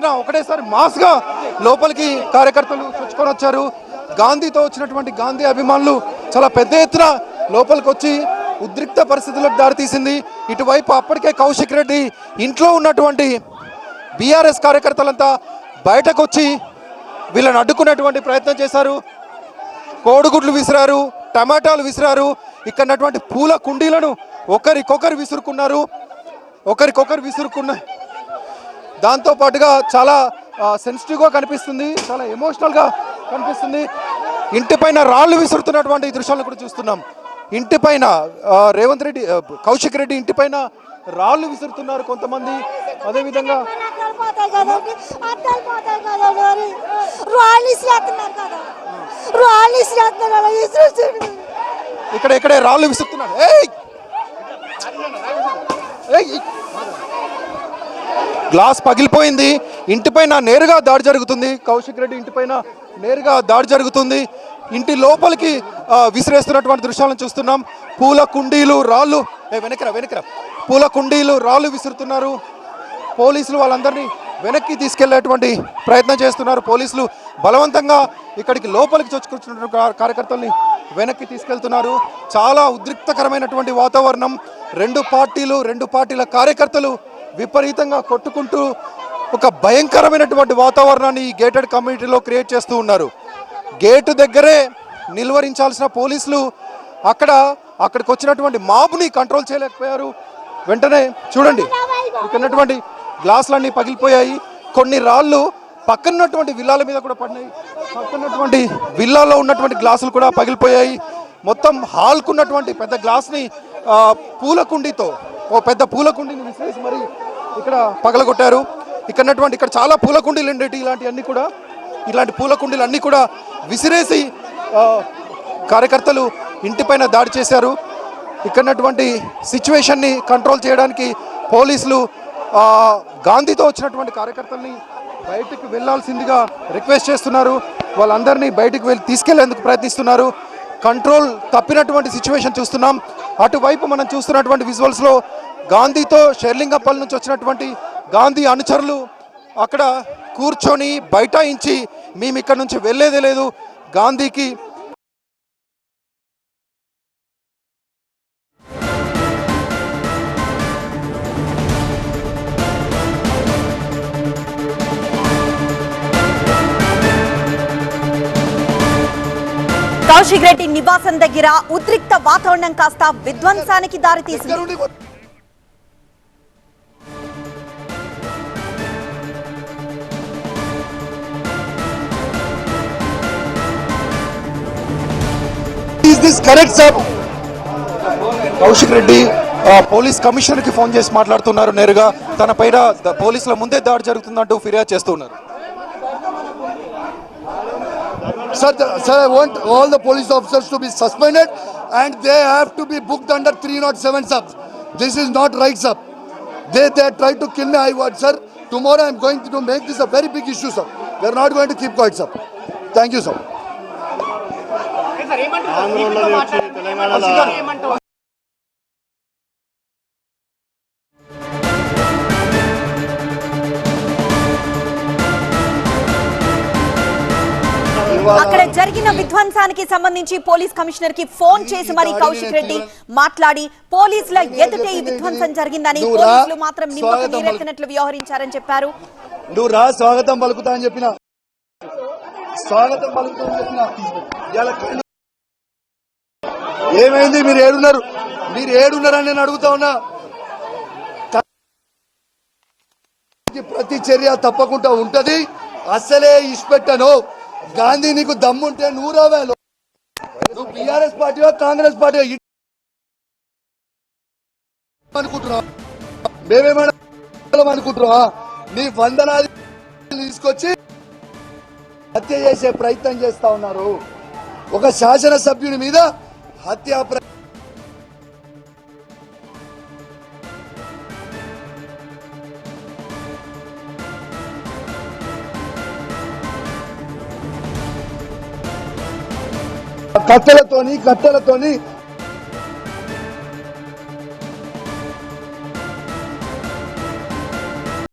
ఎత్తున ఒకటేసారి మాస్గా లోపలికి కార్యకర్తలు చొచ్చుకొని వచ్చారు. గాంధీతో వచ్చినటువంటి గాంధీ అభిమానులు చాలా పెద్ద ఎత్తున లోపలికి వచ్చి ఉద్రిక్త పరిస్థితులకు దారితీసింది. ఇటువైపు అప్పటికే కౌశిక్ రెడ్డి ఇంట్లో ఉన్నటువంటి బీఆర్ఎస్ కార్యకర్తలంతా బయటకు వచ్చి వీళ్ళని అడ్డుకునేటువంటి ప్రయత్నం చేశారు. కోడిగుడ్లు విసిరారు, టమాటాలు విసిరారు, ఇక్కడ పూల కుండీలను ఒకరికొకరు విసురుకున్న దాంతోపాటుగా చాలా సెన్సిటివ్గా కనిపిస్తుంది, చాలా ఎమోషనల్గా కనిపిస్తుంది. ఇంటిపైన రాళ్ళు విసురుతున్నటువంటి దృశ్యాలను కూడా చూస్తున్నాం. ఇంటిపైన రేవంత్ రెడ్డి, కౌశిక్ రెడ్డి ఇంటిపైన రాళ్ళు విసురుతున్నారు కొంతమంది. అదేవిధంగా ఇక్కడే రాళ్ళు విసురుతున్నారు. గ్లాస్ పగిలిపోయింది. ఇంటిపైన నేరుగా దాడి జరుగుతుంది. కౌశిక్ రెడ్డి ఇంటిపైన నేరుగా దాడి జరుగుతుంది. ఇంటి లోపలికి విసిరేస్తున్నటువంటి దృశ్యాలను చూస్తున్నాం. పూల కుండీలు రాళ్ళు పూల కుండీలు రాళ్ళు విసురుతున్నారు. పోలీసులు వాళ్ళందరినీ వెనక్కి తీసుకెళ్లేటువంటి ప్రయత్నం చేస్తున్నారు. పోలీసులు బలవంతంగా ఇక్కడికి లోపలికి చొచ్చుకొచ్చిన కార్యకర్తల్ని వెనక్కి తీసుకెళ్తున్నారు. చాలా ఉద్రిక్తకరమైనటువంటి వాతావరణం. రెండు పార్టీల కార్యకర్తలు విపరీతంగా కొట్టుకుంటూ ఒక భయంకరమైనటువంటి వాతావరణాన్ని ఈ గేటెడ్ కమ్యూనిటీలో క్రియేట్ చేస్తూ ఉన్నారు. గేటు దగ్గరే నిలువరించాల్సిన పోలీసులు అక్కడికి వచ్చినటువంటి మాబ్ని కంట్రోల్ చేయలేకపోయారు. వెంటనే చూడండి, ఇక్కడ గ్లాసులన్నీ పగిలిపోయాయి. కొన్ని రాళ్ళు పక్కనటువంటి విల్లాల మీద కూడా పడినాయి. పక్కనటువంటి విల్లాలో ఉన్నటువంటి గ్లాసులు కూడా పగిలిపోయాయి. మొత్తం హాల్కున్నటువంటి పెద్ద గ్లాస్ని పెద్ద పూల కుండీని విసిరేసి మరి ఇక్కడ పగలగొట్టారు. ఇక్కడ చాలా పూల కుండీలు ఉండేవి. ఇలాంటి పూల కుండీలు అన్నీ కూడా విసిరేసి కార్యకర్తలు ఇంటిపైన దాడి చేశారు. ఇక్కడటువంటి సిచ్యువేషన్ని కంట్రోల్ చేయడానికి పోలీసులు గాంధీతో వచ్చినటువంటి కార్యకర్తల్ని బయటకు వెళ్లాల్సిందిగా రిక్వెస్ట్ చేస్తున్నారు. వాళ్ళందరినీ బయటకు తీసుకెళ్లేందుకు ప్రయత్నిస్తున్నారు. కంట్రోల్ తప్పినటువంటి సిచ్యువేషన్ చూస్తున్నాం. అటువైపు మనం చూస్తున్నటువంటి విజువల్స్లో గాంధీతో షెర్లింగపల్లి నుంచి వచ్చినటువంటి గాంధీ అనుచరులు అక్కడ కూర్చొని బైఠాయించి మేము ఇక్కడ నుంచి వెళ్ళేదే లేదు, గాంధీకి కౌశిక్ రెడ్డి నివాసం దగ్గర ఉద్రిక్త వాతావరణం కాస్త విధ్వంసానికి దారితీసింది. కౌశిక్ రెడ్డి పోలీస్ కమిషనర్ కి ఫోన్ చేసి మాట్లాడుతున్నారు. నేరుగా తన పైన పోలీసుల ముందే దాడి జరుగుతుందంటూ ఫిర్యాదు చేస్తున్నారు. Sir, I want all the police officers to be suspended and they have to be booked under 307 sub. This is not right, sir. They tried to kill me. Sir, tomorrow I am going to make this a very big issue, sir. We are not going to keep quiet, sir. Thank you, sir. అక్కడ జరిగిన విధ్వంసానికి సంబంధించి police commissioner కి phone చేసి మరి కౌశిక్ రెడ్డి మాట్లాడి పోలీసుల ఎదుటే ఈ విధ్వంసం జరిగిందని, పోలీసులు మాత్రం నిమ్మకు నీరెత్తినట్లు వ్యవహరించారని చెప్పారు. నువ్వు రా, స్వాగతం పలుకుతా అని చెప్పిన ఏమైంది? మీరు ఏడున్నారని నేను అడుగుతా ఉన్నా. ప్రతి చర్య తప్పకుండా ఉంటది. అసలే ఇష్టపెట్టను. గాంధీ నీకు దమ్ముంటే నువ్వు రావాలో. నువ్వు బీఆర్ఎస్ పార్టీవా కాంగ్రెస్ పార్టీ అనుకుంటున్నావా? మేమేమన్నా అనుకుంటున్నావా? నీ వందనాలు తీసుకొచ్చి హత్య చేసే ప్రయత్నం చేస్తా ఉన్నారు. ఒక శాసనసభ్యుని మీద హత్యా కట్టెలతోని